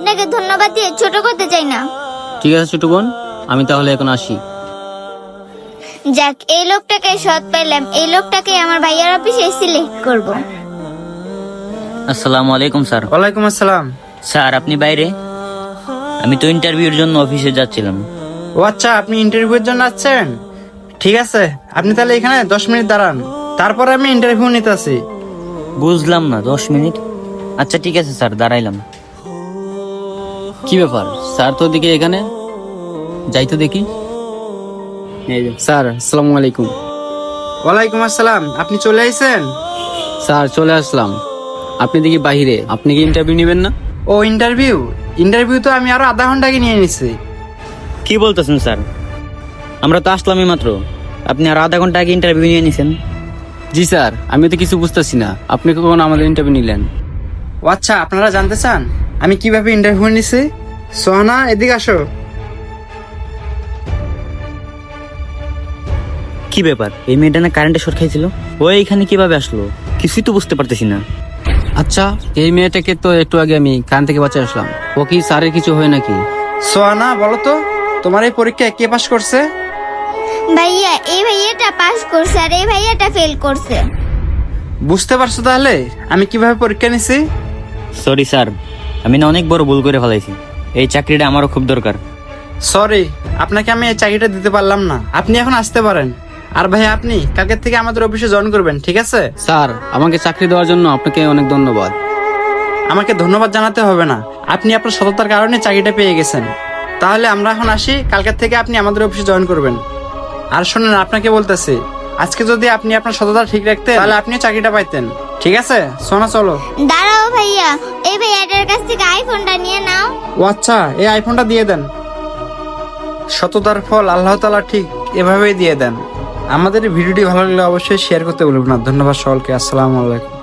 আপনাকে ধন্যবাদ দিয়ে ছোট করতে চাই না। ঠিক আছে ছোট বোন, আমি তাহলে এখন আসি। যাক, এই লোকটাকে সৎ পেলাম, এই লোকটাকে আমার ভাইয়ার অফিসে সিলেক্ট করব। আসসালামু আলাইকুম স্যার। ওয়ালাইকুম আসসালাম। স্যার আপনি বাইরে? আমি তো ইন্টারভিউর জন্য অফিসে যাচ্ছিলাম। ও আচ্ছা, আপনি ইন্টারভিউর জন্য আসছেন? ঠিক আছে, আপনি তাহলে এখানে 10 মিনিট দাঁড়ান, তারপর আমি ইন্টারভিউ নিতেছি। বুঝলাম না, 10 মিনিট? আচ্ছা ঠিক আছে স্যার, দাঁড়াইলাম। কি ব্যাপার, স্যার তো দিকে এখানে, যাই তো দেখি। স্যার আসসালামু আলাইকুম। ওয়ালাইকুম আসসালাম, আপনি চলে আইছেন? স্যার চলে আসলাম। আপনি দেখি বাহিরে, আপনি কি ইন্টারভিউ নেবেন না? ও ইন্টারভিউ ইন্টারভিউ তো আমি আরো আধা ঘন্টা আগে নিয়ে নিছি। কি বলতেছেন স্যার? আমরা তো আসলামই মাত্র, আপনি আর আধা ঘন্টা আগে ইন্টারভিউ নিয়ে নিছেন। জি স্যার, আমি তো কিছু বুঝতেছি না, আপনি কখন আমাদের ইন্টারভিউ নিলেন? ও আচ্ছা, আপনারা জানতে চান আমি কিভাবে ইন্টারভিউ নিছি? সোহানা, এদিকে আসো। কি ব্যাপার, এই মেয়েটা না কারেন্টে শর্ট খাইছিল, ও এখানে কিভাবে আসলো কিছুই তো বুঝতে পারতেছি না। আচ্ছা, এই মেয়েটাকে তো একটু আগে আমি কারেন্ট থেকে বাঁচিয়ে আসলাম, ও কি স্যারের কিছু হয় নাকি? সোহানা, বলো তো তোমার এই পরীক্ষায় কে পাশ করছে? ভাইয়া, এই ভাইয়াটা পাস করছে আর এই ভাইয়াটা ফেল করছে। বুঝতে পারছো তাহলে আমি কিভাবে পরীক্ষা নিছি? সরি স্যার, আমি না অনেক বড় ভুল করে ফেলাইছি, এই চাকরিটা আমারও খুব দরকার। সরি, আপনাকে আমি এই চাকরিটা দিতে পারলাম না, আপনি এখন আসতে পারেন। আর ভাই, আপনি কালকের থেকে আমাদের অফিসে জয়েন করবেন, ঠিক আছে? স্যার আমাকে চাকরি দেওয়ার জন্য আপনাকে অনেক ধন্যবাদ। আমাকে ধন্যবাদ জানাতে হবে না, আপনি আপনার সততার কারণে চাকরিটা পেয়ে গেছেন। তাহলে আমরা এখন আসি, কালকের থেকে আপনি আমাদের অফিসে জয়েন করবেন। আর শোনেন, আপনাকে বলতেছি, আজকে যদি আপনি আপনার সততা ঠিক রাখতেন তাহলে আপনিও চাকরিটা পাইতেন, ঠিক আছে? সোনা চলো। দাঁড়াও ভাইয়া, এই ভাইয়াটার কাছ থেকে আইফোনটা নিয়ে নাও। ও আচ্ছা, এই আইফোনটা দিয়ে দেন। সততার ফল আল্লাহ তাআলা ঠিক এভাবেই দিয়ে দেন। আমাদের এই ভিডিওটি ভালো লাগলে অবশ্যই শেয়ার করতে ভুলবেন না। ধন্যবাদ সকলকে, আসসালামু আলাইকুম।